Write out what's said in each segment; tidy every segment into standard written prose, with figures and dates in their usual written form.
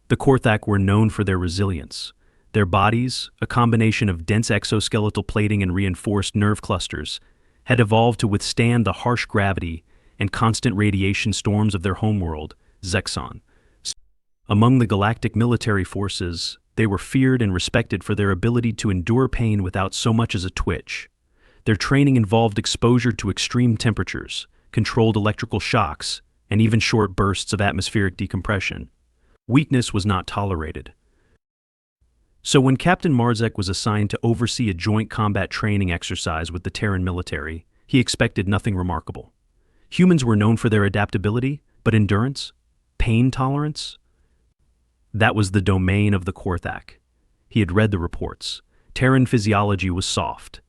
The Korthak were known for their resilience. Their bodies, a combination of dense exoskeletal plating and reinforced nerve clusters, had evolved to withstand the harsh gravity and constant radiation storms of their homeworld, Zexon. Among the galactic military forces, they were feared and respected for their ability to endure pain without so much as a twitch. Their training involved exposure to extreme temperatures, controlled electrical shocks, and even short bursts of atmospheric decompression. Weakness was not tolerated. So when Captain Marzek was assigned to oversee a joint combat training exercise with the Terran military, he expected nothing remarkable. Humans were known for their adaptability, but endurance? Pain tolerance? That was the domain of the Korthak. He had read the reports. Terran physiology was soft.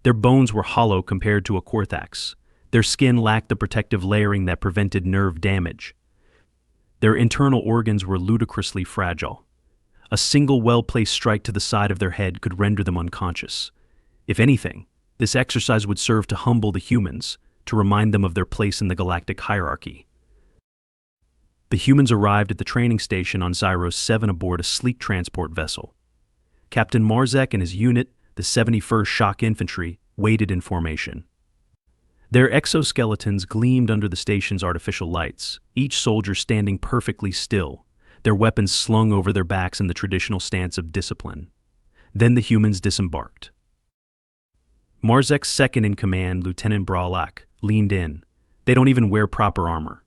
Their bones were hollow compared to a Korthak's. Their skin lacked the protective layering that prevented nerve damage. Their internal organs were ludicrously fragile. A single well-placed strike to the side of their head could render them unconscious. If anything, this exercise would serve to humble the humans, to remind them of their place in the galactic hierarchy. The humans arrived at the training station on Zyros 7 aboard a sleek transport vessel. Captain Marzek and his unit, the 71st Shock Infantry, waited in formation. Their exoskeletons gleamed under the station's artificial lights, each soldier standing perfectly still, their weapons slung over their backs in the traditional stance of discipline. Then the humans disembarked. Marzek's second-in-command, Lieutenant Bralak, leaned in. They don't even wear proper armor.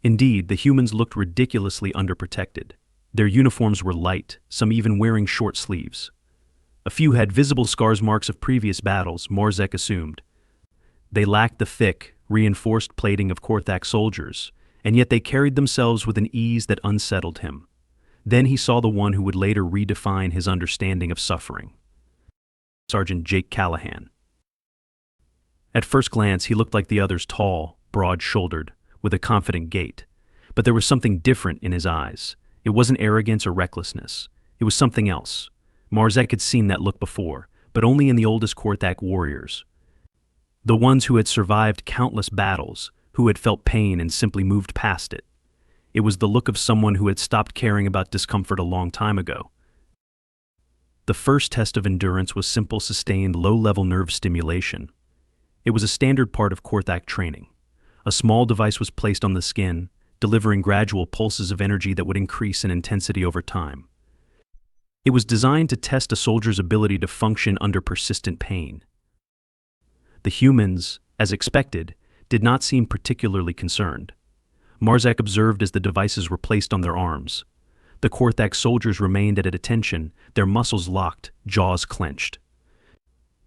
Indeed, the humans looked ridiculously underprotected. Their uniforms were light, some even wearing short sleeves. A few had visible scars marks of previous battles, Marzek assumed. They lacked the thick, reinforced plating of Korthak soldiers, and yet they carried themselves with an ease that unsettled him. Then he saw the one who would later redefine his understanding of suffering. Sergeant Jake Callahan. At first glance, he looked like the others, tall, broad-shouldered, with a confident gait. But there was something different in his eyes. It wasn't arrogance or recklessness. It was something else. Marzek had seen that look before, but only in the oldest Korthak warriors. The ones who had survived countless battles, who had felt pain and simply moved past it. It was the look of someone who had stopped caring about discomfort a long time ago. The first test of endurance was simple, sustained, low-level nerve stimulation. It was a standard part of Korthak training. A small device was placed on the skin, delivering gradual pulses of energy that would increase in intensity over time. It was designed to test a soldier's ability to function under persistent pain. The humans, as expected, did not seem particularly concerned. Marzek observed as the devices were placed on their arms. The Korthak soldiers remained at attention, their muscles locked, jaws clenched.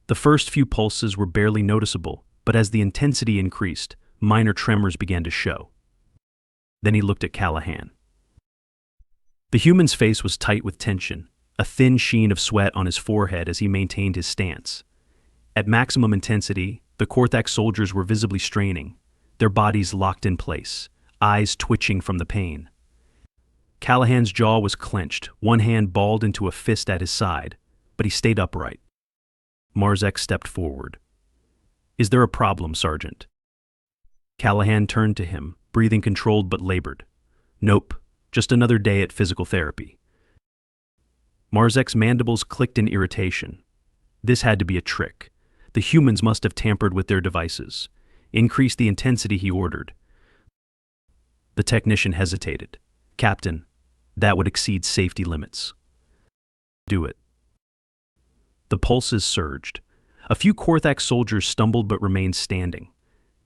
The first few pulses were barely noticeable, but as the intensity increased, minor tremors began to show. Then he looked at Callahan. The human's face was tight with tension, a thin sheen of sweat on his forehead as he maintained his stance. At maximum intensity, the Korthak soldiers were visibly straining, their bodies locked in place, eyes twitching from the pain. Callahan's jaw was clenched, one hand balled into a fist at his side, but he stayed upright. Marzek stepped forward. "Is there a problem, Sergeant?" Callahan turned to him, breathing controlled but labored. "Nope, just another day at physical therapy." Marzek's mandibles clicked in irritation. This had to be a trick. The humans must have tampered with their devices. "Increase the intensity," he ordered. The technician hesitated. "Captain, that would exceed safety limits." "Do it." The pulses surged. A few Korthak soldiers stumbled but remained standing.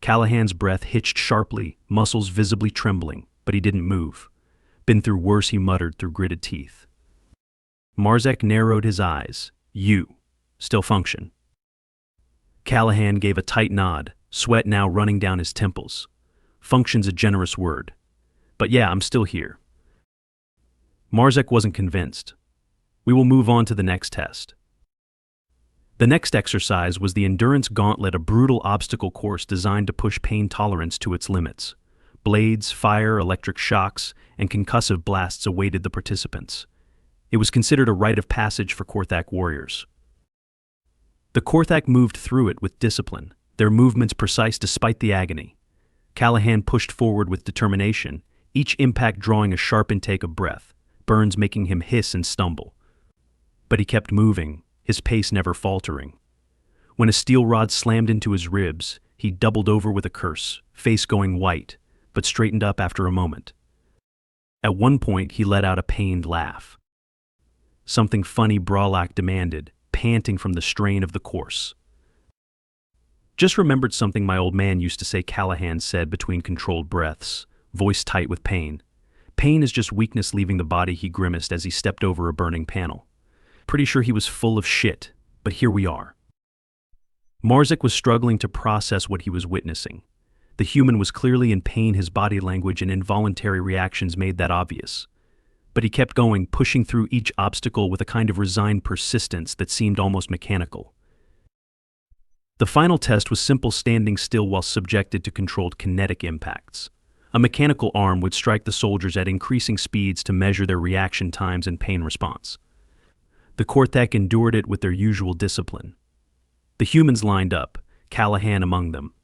Callahan's breath hitched sharply, muscles visibly trembling, but he didn't move. "Been through worse," he muttered through gritted teeth. Marzek narrowed his eyes. "You still function?" Callahan gave a tight nod, sweat now running down his temples. "Function's a generous word. But yeah, I'm still here." Marzek wasn't convinced. "We will move on to the next test." The next exercise was the Endurance Gauntlet, a brutal obstacle course designed to push pain tolerance to its limits. Blades, fire, electric shocks, and concussive blasts awaited the participants. It was considered a rite of passage for Korthak warriors. The Korthak moved through it with discipline, their movements precise despite the agony. Callahan pushed forward with determination, each impact drawing a sharp intake of breath, burns making him hiss and stumble. But he kept moving, his pace never faltering. When a steel rod slammed into his ribs, he doubled over with a curse, face going white, but straightened up after a moment. At one point, he let out a pained laugh. Something funny, Bralak demanded, panting from the strain of the course. Just remembered something my old man used to say, Callahan said between controlled breaths, voice tight with pain. Pain is just weakness leaving the body, he grimaced as he stepped over a burning panel. Pretty sure he was full of shit, but here we are. Marzek was struggling to process what he was witnessing. The human was clearly in pain, his body language and involuntary reactions made that obvious. But he kept going, pushing through each obstacle with a kind of resigned persistence that seemed almost mechanical. The final test was simple, standing still while subjected to controlled kinetic impacts. A mechanical arm would strike the soldiers at increasing speeds to measure their reaction times and pain response. The Korthak endured it with their usual discipline. The humans lined up, Callahan among them.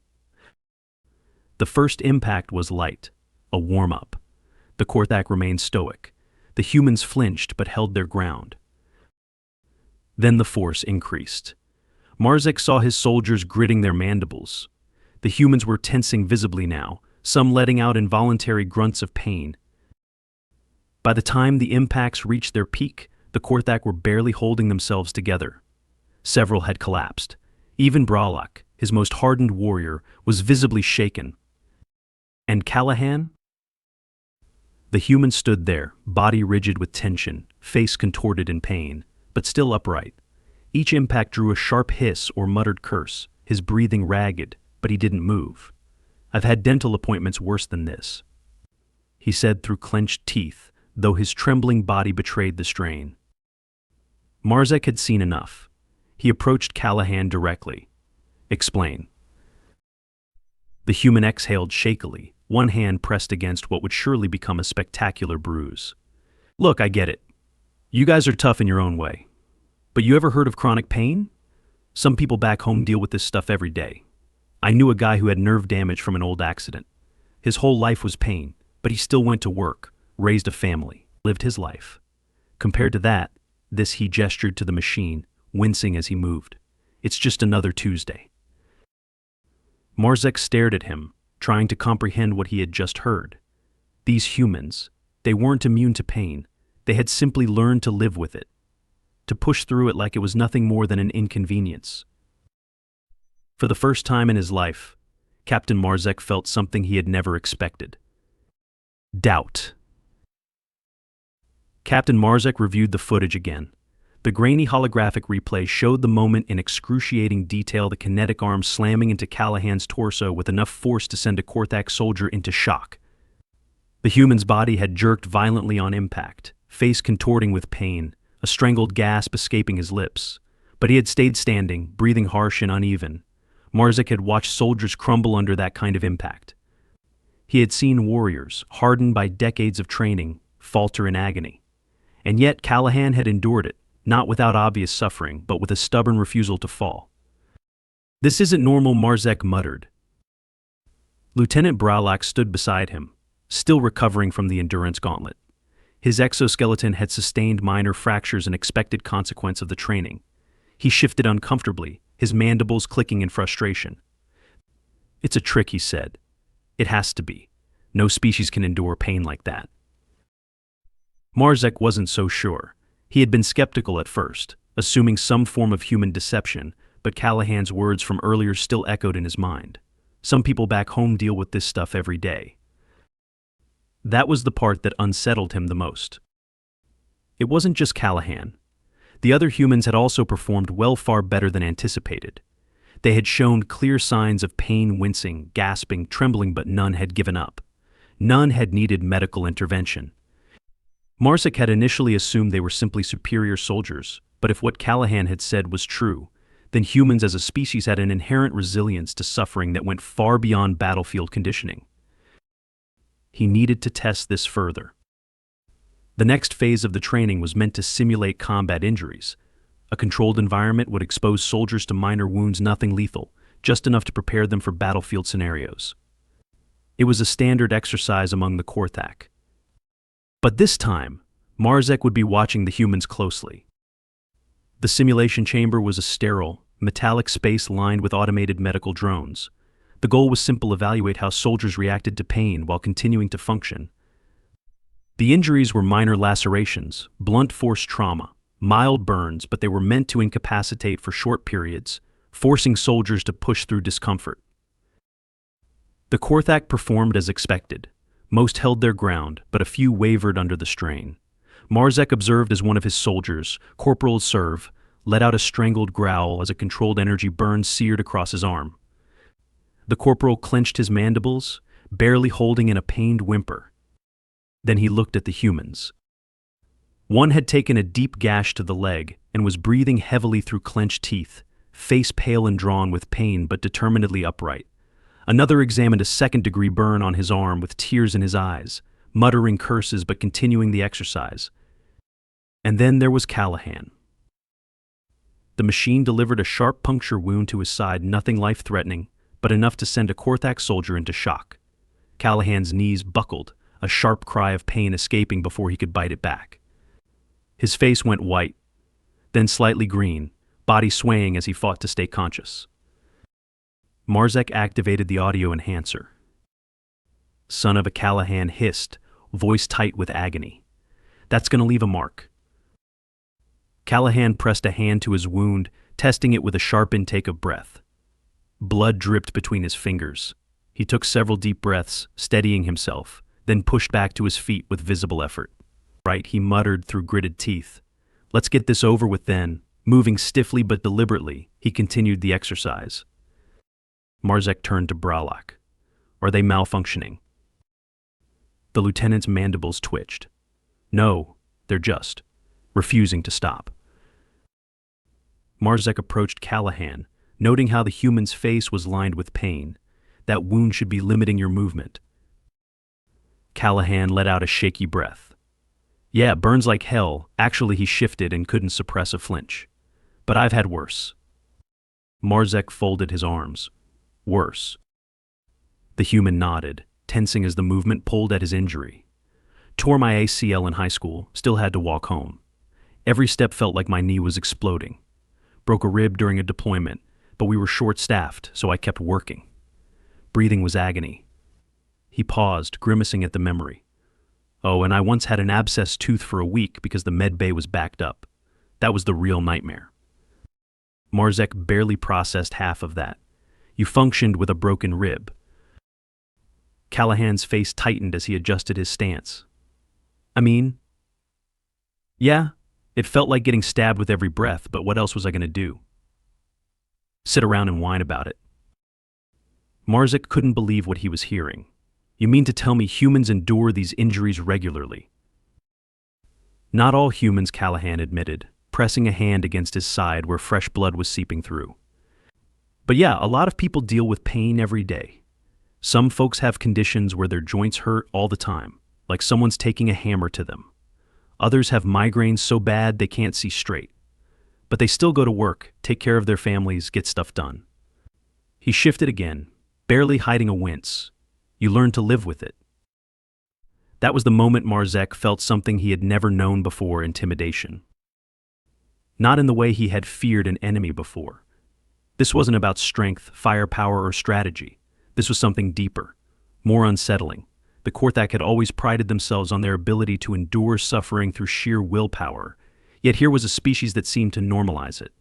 The first impact was light, a warm-up. The Korthak remained stoic. The humans flinched but held their ground. Then the force increased. Marzek saw his soldiers gritting their mandibles. The humans were tensing visibly now, some letting out involuntary grunts of pain. By the time the impacts reached their peak, the Korthak were barely holding themselves together. Several had collapsed. Even Bralak, his most hardened warrior, was visibly shaken. And Callahan? The human stood there, body rigid with tension, face contorted in pain, but still upright. Each impact drew a sharp hiss or muttered curse, his breathing ragged, but he didn't move. I've had dental appointments worse than this, he said through clenched teeth, though his trembling body betrayed the strain. Marzek had seen enough. He approached Callahan directly. Explain. The human exhaled shakily, one hand pressed against what would surely become a spectacular bruise. Look, I get it. You guys are tough in your own way. But you ever heard of chronic pain? Some people back home deal with this stuff every day. I knew a guy who had nerve damage from an old accident. His whole life was pain, but he still went to work, raised a family, lived his life. Compared to that, this, he gestured to the machine, wincing as he moved. It's just another Tuesday. Marzek stared at him, trying to comprehend what he had just heard. These humans, they weren't immune to pain. They had simply learned to live with it, to push through it like it was nothing more than an inconvenience. For the first time in his life, Captain Marzek felt something he had never expected. Doubt. Captain Marzek reviewed the footage again. The grainy holographic replay showed the moment in excruciating detail, the kinetic arm slamming into Callahan's torso with enough force to send a Korthak soldier into shock. The human's body had jerked violently on impact, face contorting with pain, a strangled gasp escaping his lips. But he had stayed standing, breathing harsh and uneven. Marzek had watched soldiers crumble under that kind of impact. He had seen warriors, hardened by decades of training, falter in agony. And yet Callahan had endured it, not without obvious suffering, but with a stubborn refusal to fall. This isn't normal, Marzek muttered. Lieutenant Bralak stood beside him, still recovering from the endurance gauntlet. His exoskeleton had sustained minor fractures, an expected consequence of the training. He shifted uncomfortably, his mandibles clicking in frustration. It's a trick, he said. It has to be. No species can endure pain like that. Marzek wasn't so sure. He had been skeptical at first, assuming some form of human deception, but Callahan's words from earlier still echoed in his mind. Some people back home deal with this stuff every day. That was the part that unsettled him the most. It wasn't just Callahan. The other humans had also performed well, far better than anticipated. They had shown clear signs of pain, wincing, gasping, trembling, but none had given up. None had needed medical intervention. Marzek had initially assumed they were simply superior soldiers, but if what Callahan had said was true, then humans as a species had an inherent resilience to suffering that went far beyond battlefield conditioning. He needed to test this further. The next phase of the training was meant to simulate combat injuries. A controlled environment would expose soldiers to minor wounds, nothing lethal, just enough to prepare them for battlefield scenarios. It was a standard exercise among the Korthak. But this time, Marzek would be watching the humans closely. The simulation chamber was a sterile, metallic space lined with automated medical drones. The goal was simple: evaluate how soldiers reacted to pain while continuing to function. The injuries were minor lacerations, blunt force trauma, mild burns, but they were meant to incapacitate for short periods, forcing soldiers to push through discomfort. The Korthak performed as expected. Most held their ground, but a few wavered under the strain. Marzek observed as one of his soldiers, Corporal Serv, let out a strangled growl as a controlled energy burn seared across his arm. The corporal clenched his mandibles, barely holding in a pained whimper. Then he looked at the humans. One had taken a deep gash to the leg and was breathing heavily through clenched teeth, face pale and drawn with pain but determinedly upright. Another examined a second-degree burn on his arm with tears in his eyes, muttering curses but continuing the exercise. And then there was Callahan. The machine delivered a sharp puncture wound to his side, nothing life-threatening, but enough to send a Korthak soldier into shock. Callahan's knees buckled, a sharp cry of pain escaping before he could bite it back. His face went white, then slightly green, body swaying as he fought to stay conscious. Marzek activated the audio enhancer. Son of a Callahan hissed, voice tight with agony. That's gonna leave a mark. Callahan pressed a hand to his wound, testing it with a sharp intake of breath. Blood dripped between his fingers. He took several deep breaths, steadying himself, then pushed back to his feet with visible effort. Right, he muttered through gritted teeth. Let's get this over with then. Moving stiffly but deliberately, he continued the exercise. Marzek turned to Bralak. Are they malfunctioning? The lieutenant's mandibles twitched. No, they're just refusing to stop. Marzek approached Callahan, noting how the human's face was lined with pain. That wound should be limiting your movement. Callahan let out a shaky breath. Yeah, burns like hell. Actually, he shifted and couldn't suppress a flinch. But I've had worse. Marzek folded his arms. Worse. The human nodded, tensing as the movement pulled at his injury. Tore my ACL in high school, still had to walk home. Every step felt like my knee was exploding. Broke a rib during a deployment, but we were short-staffed, so I kept working. Breathing was agony. He paused, grimacing at the memory. Oh, and I once had an abscessed tooth for a week because the med bay was backed up. That was the real nightmare. Marzek barely processed half of that. You functioned with a broken rib. Callahan's face tightened as he adjusted his stance. Yeah, it felt like getting stabbed with every breath, but what else was I going to do? Sit around and whine about it. Marzek couldn't believe what he was hearing. You mean to tell me humans endure these injuries regularly? Not all humans, Callahan admitted, pressing a hand against his side where fresh blood was seeping through. But yeah, a lot of people deal with pain every day. Some folks have conditions where their joints hurt all the time, like someone's taking a hammer to them. Others have migraines so bad they can't see straight. But they still go to work, take care of their families, get stuff done. He shifted again, barely hiding a wince. You learn to live with it. That was the moment Marzek felt something he had never known before: intimidation. Not in the way he had feared an enemy before. This wasn't about strength, firepower, or strategy. This was something deeper, more unsettling. The Korthak had always prided themselves on their ability to endure suffering through sheer willpower, yet here was a species that seemed to normalize it.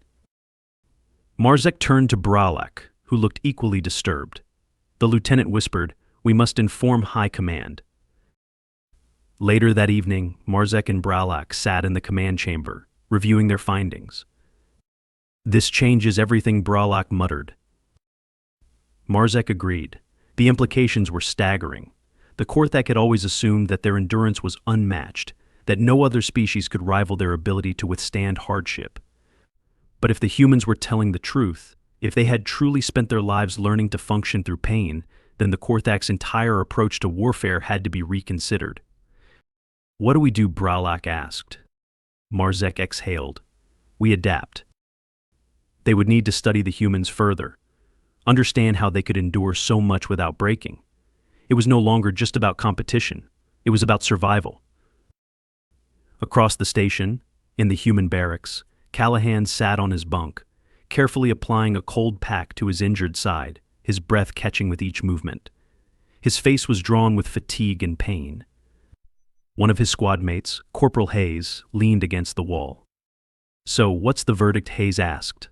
Marzek turned to Bralak, who looked equally disturbed. The lieutenant whispered, "We must inform High Command." Later that evening, Marzek and Bralak sat in the command chamber, reviewing their findings. "This changes everything," Bralak muttered. Marzek agreed. The implications were staggering. The Korthak had always assumed that their endurance was unmatched, that no other species could rival their ability to withstand hardship. But if the humans were telling the truth, if they had truly spent their lives learning to function through pain, then the Korthak's entire approach to warfare had to be reconsidered. "What do we do?" Bralak asked. Marzek exhaled. "We adapt." They would need to study the humans further, understand how they could endure so much without breaking. It was no longer just about competition. It was about survival. Across the station, in the human barracks, Callahan sat on his bunk, carefully applying a cold pack to his injured side, his breath catching with each movement. His face was drawn with fatigue and pain. One of his squad mates, Corporal Hayes, leaned against the wall. "So, what's the verdict?" Hayes asked.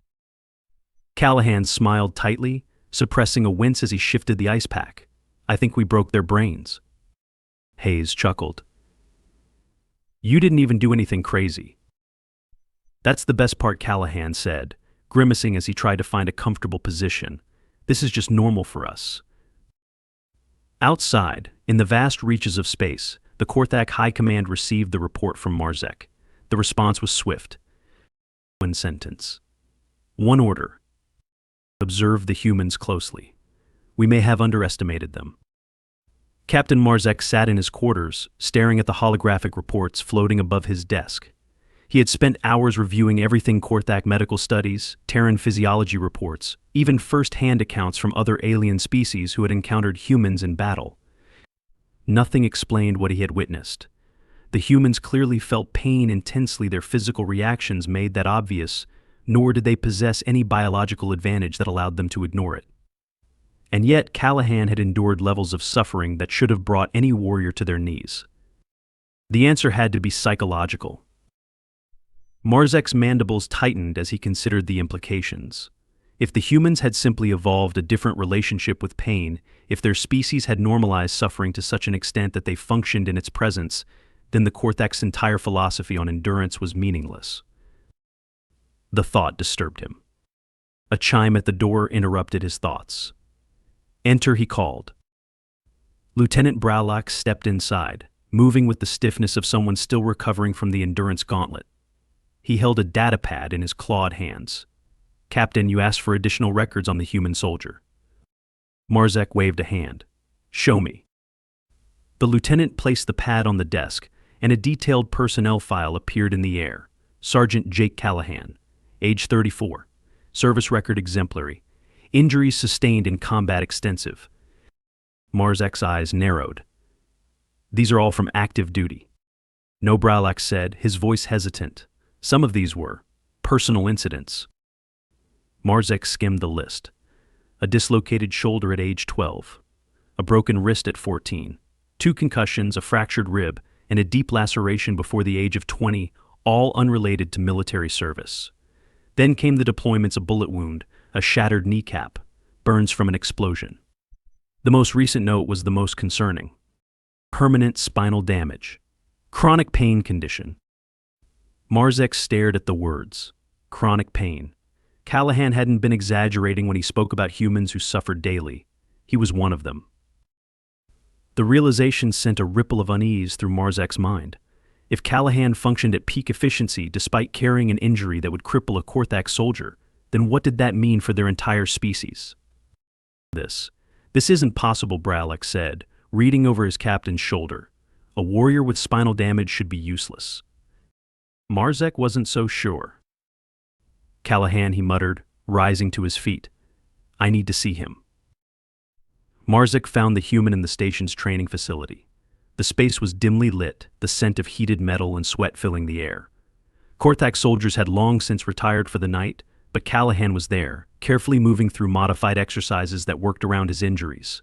Callahan smiled tightly, suppressing a wince as he shifted the ice pack. "I think we broke their brains." Hayes chuckled. "You didn't even do anything crazy." "That's the best part," Callahan said, grimacing as he tried to find a comfortable position. "This is just normal for us." Outside, in the vast reaches of space, the Korthak High Command received the report from Marzek. The response was swift. One sentence. One order. Observe the humans closely. We may have underestimated them. Captain Marzek sat in his quarters, staring at the holographic reports floating above his desk. He had spent hours reviewing everything: Korthak medical studies, Terran physiology reports, even first-hand accounts from other alien species who had encountered humans in battle. Nothing explained what he had witnessed. The humans clearly felt pain intensely. Their physical reactions made that obvious, nor did they possess any biological advantage that allowed them to ignore it. And yet Callahan had endured levels of suffering that should have brought any warrior to their knees. The answer had to be psychological. Marzek's mandibles tightened as he considered the implications. If the humans had simply evolved a different relationship with pain, if their species had normalized suffering to such an extent that they functioned in its presence, then the Korthak's entire philosophy on endurance was meaningless. The thought disturbed him. A chime at the door interrupted his thoughts. "Enter," he called. Lieutenant Browlock stepped inside, moving with the stiffness of someone still recovering from the endurance gauntlet. He held a data pad in his clawed hands. "Captain, you asked for additional records on the human soldier." Marzek waved a hand. "Show me." The lieutenant placed the pad on the desk, and a detailed personnel file appeared in the air. Sergeant Jake Callahan, age 34, service record exemplary, injuries sustained in combat extensive. Marzek's eyes narrowed. "These are all from active duty." "No," Browlock said, his voice hesitant. "Some of these were personal incidents." Marzek skimmed the list. A dislocated shoulder at age 12, a broken wrist at 14, 2 concussions, a fractured rib, and a deep laceration before the age of 20, all unrelated to military service. Then came the deployments: a bullet wound, a shattered kneecap, burns from an explosion. The most recent note was the most concerning. Permanent spinal damage. Chronic pain condition. Marzek stared at the words. Chronic pain. Callahan hadn't been exaggerating when he spoke about humans who suffered daily. He was one of them. The realization sent a ripple of unease through Marzek's mind. If Callahan functioned at peak efficiency despite carrying an injury that would cripple a Korthak soldier, then what did that mean for their entire species? This isn't possible," Browlock said, reading over his captain's shoulder. "A warrior with spinal damage should be useless." Marzek wasn't so sure. "Callahan," he muttered, rising to his feet. "I need to see him." Marzek found the human in the station's training facility. The space was dimly lit, the scent of heated metal and sweat filling the air. Korthak soldiers had long since retired for the night, but Callahan was there, carefully moving through modified exercises that worked around his injuries.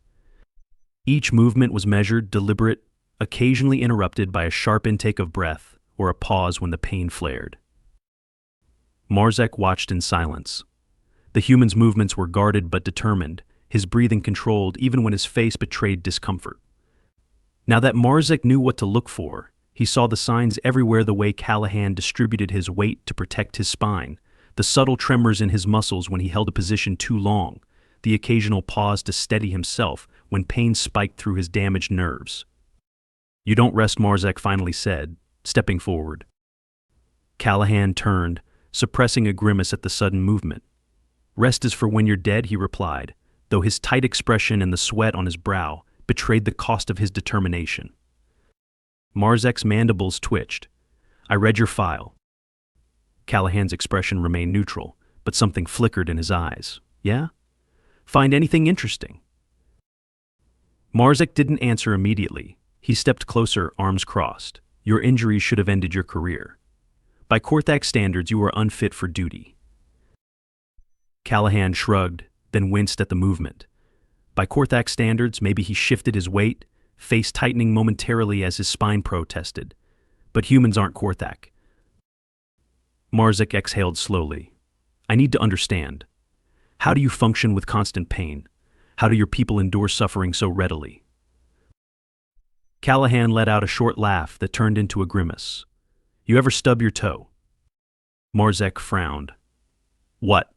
Each movement was measured, deliberate, occasionally interrupted by a sharp intake of breath or a pause when the pain flared. Marzek watched in silence. The human's movements were guarded but determined, his breathing controlled even when his face betrayed discomfort. Now that Marzek knew what to look for, he saw the signs everywhere: the way Callahan distributed his weight to protect his spine, the subtle tremors in his muscles when he held a position too long, the occasional pause to steady himself when pain spiked through his damaged nerves. "You don't rest," Marzek finally said, stepping forward. Callahan turned, suppressing a grimace at the sudden movement. "Rest is for when you're dead," he replied, though his tight expression and the sweat on his brow betrayed the cost of his determination. Marzek's mandibles twitched. "I read your file." Callahan's expression remained neutral, but something flickered in his eyes. "Yeah? Find anything interesting?" Marzek didn't answer immediately. He stepped closer, arms crossed. Your injuries should have ended your career. By Korthak standards, you are unfit for duty. Callahan shrugged, then winced at the movement. By Korthak standards, maybe he shifted his weight, face tightening momentarily as his spine protested. But humans aren't Korthak. Marzek exhaled slowly. I need to understand. How do you function with constant pain? How do your people endure suffering so readily? Callahan let out a short laugh that turned into a grimace. You ever stub your toe? Marzek frowned. What?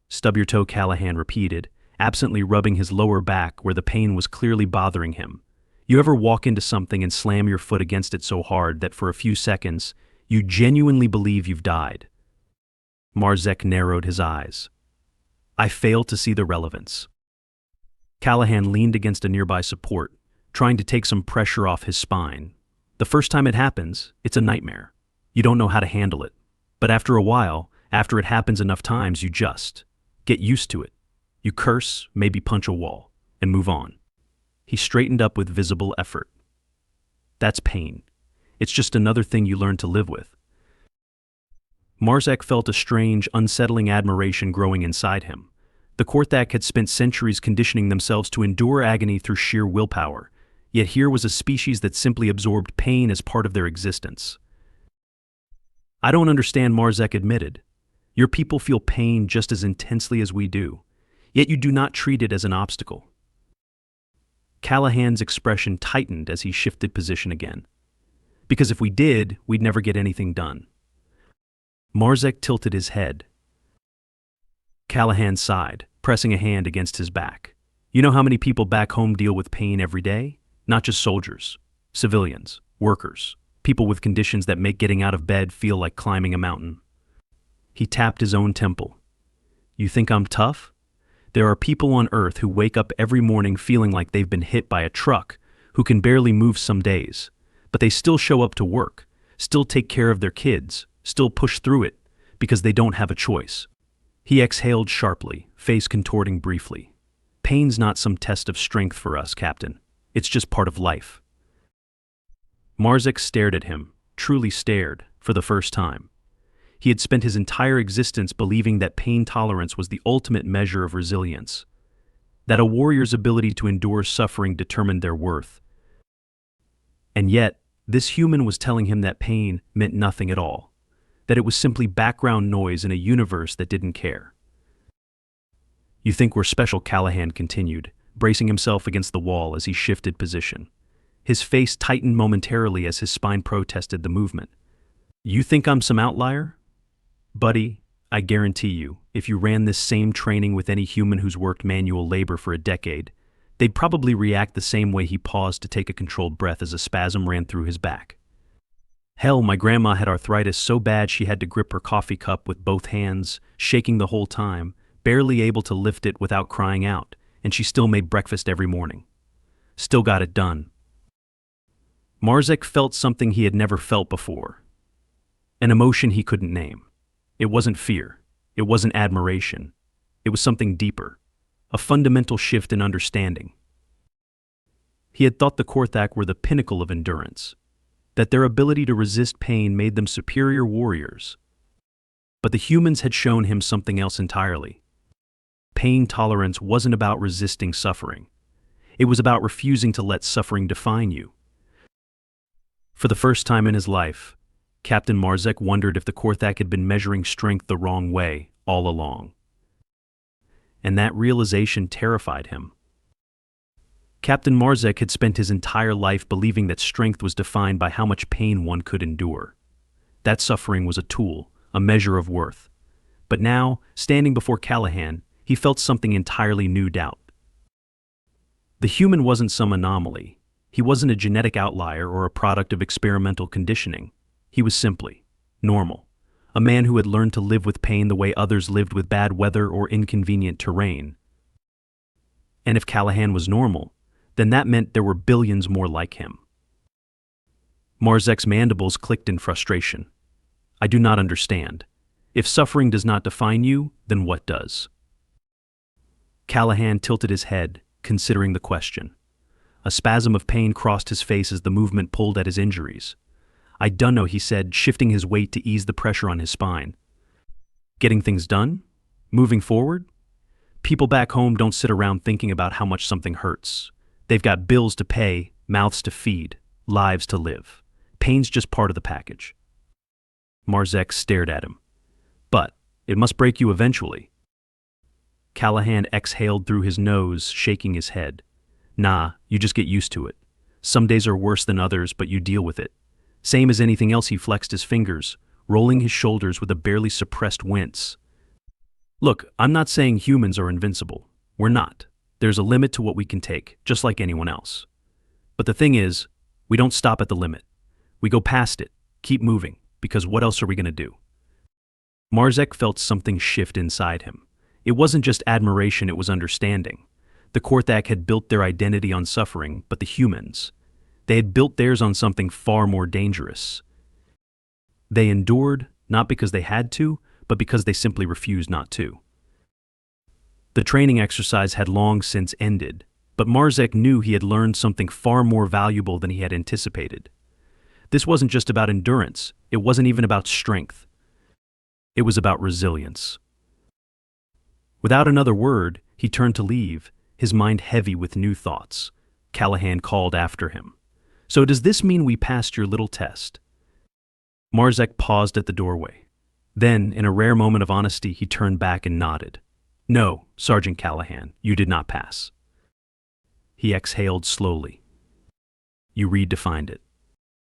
Stub your toe, Callahan repeated, absently rubbing his lower back where the pain was clearly bothering him. You ever walk into something and slam your foot against it so hard that for a few seconds, you genuinely believe you've died? Marzek narrowed his eyes. I fail to see the relevance. Callahan leaned against a nearby support, trying to take some pressure off his spine. The first time it happens, it's a nightmare. You don't know how to handle it. But after a while, after it happens enough times, you just get used to it. You curse, maybe punch a wall, and move on. He straightened up with visible effort. That's pain. It's just another thing you learn to live with. Marzek felt a strange, unsettling admiration growing inside him. The Korthak had spent centuries conditioning themselves to endure agony through sheer willpower, yet here was a species that simply absorbed pain as part of their existence. I don't understand, Marzek admitted. Your people feel pain just as intensely as we do, yet you do not treat it as an obstacle. Callahan's expression tightened as he shifted position again. Because if we did, we'd never get anything done. Marzek tilted his head. Callahan sighed, pressing a hand against his back. You know how many people back home deal with pain every day? Not just soldiers, civilians, workers, people with conditions that make getting out of bed feel like climbing a mountain. He tapped his own temple. You think I'm tough? There are people on Earth who wake up every morning feeling like they've been hit by a truck, who can barely move some days, but they still show up to work, still take care of their kids, still push through it, because they don't have a choice. He exhaled sharply, face contorting briefly. Pain's not some test of strength for us, Captain. It's just part of life. Marzek stared at him, truly stared, for the first time. He had spent his entire existence believing that pain tolerance was the ultimate measure of resilience, that a warrior's ability to endure suffering determined their worth. And yet, this human was telling him that pain meant nothing at all, that it was simply background noise in a universe that didn't care. You think we're special, Callahan continued, bracing himself against the wall as he shifted position. His face tightened momentarily as his spine protested the movement. You think I'm some outlier? Buddy, I guarantee you, if you ran this same training with any human who's worked manual labor for a decade, they'd probably react the same way he paused to take a controlled breath as a spasm ran through his back. Hell, my grandma had arthritis so bad she had to grip her coffee cup with both hands, shaking the whole time, barely able to lift it without crying out, and she still made breakfast every morning. Still got it done. Marzek felt something he had never felt before. An emotion he couldn't name. It wasn't fear. It wasn't admiration. It was something deeper. A fundamental shift in understanding. He had thought the Korthak were the pinnacle of endurance, that their ability to resist pain made them superior warriors. But the humans had shown him something else entirely. Pain tolerance wasn't about resisting suffering. It was about refusing to let suffering define you. For the first time in his life, Captain Marzek wondered if the Korthak had been measuring strength the wrong way all along. And that realization terrified him. Captain Marzek had spent his entire life believing that strength was defined by how much pain one could endure. That suffering was a tool, a measure of worth. But now, standing before Callahan, he felt something entirely new. Doubt. The human wasn't some anomaly. He wasn't a genetic outlier or a product of experimental conditioning. He was simply normal, a man who had learned to live with pain the way others lived with bad weather or inconvenient terrain. And if Callahan was normal, then that meant there were billions more like him. Marzek's mandibles clicked in frustration. I do not understand. If suffering does not define you, then what does? Callahan tilted his head, considering the question. A spasm of pain crossed his face as the movement pulled at his injuries. "I dunno," he said, shifting his weight to ease the pressure on his spine. "Getting things done? Moving forward? People back home don't sit around thinking about how much something hurts. They've got bills to pay, mouths to feed, lives to live. Pain's just part of the package." Marzek stared at him. "But it must break you eventually." Callahan exhaled through his nose, shaking his head. "Nah, you just get used to it. Some days are worse than others, but you deal with it. Same as anything else." He flexed his fingers, rolling his shoulders with a barely suppressed wince. "Look, I'm not saying humans are invincible. We're not. There's a limit to what we can take, just like anyone else. But the thing is, we don't stop at the limit. We go past it, keep moving, because what else are we going to do?" Marzek felt something shift inside him. It wasn't just admiration, it was understanding. The Korthak had built their identity on suffering, but the humans, they had built theirs on something far more dangerous. They endured, not because they had to, but because they simply refused not to. The training exercise had long since ended, but Marzek knew he had learned something far more valuable than he had anticipated. This wasn't just about endurance, it wasn't even about strength. It was about resilience. Without another word, he turned to leave, his mind heavy with new thoughts. Callahan called after him. "So does this mean we passed your little test?" Marzek paused at the doorway. Then, in a rare moment of honesty, he turned back and nodded. "No, Sergeant Callahan, you did not pass." He exhaled slowly. "You redefined it."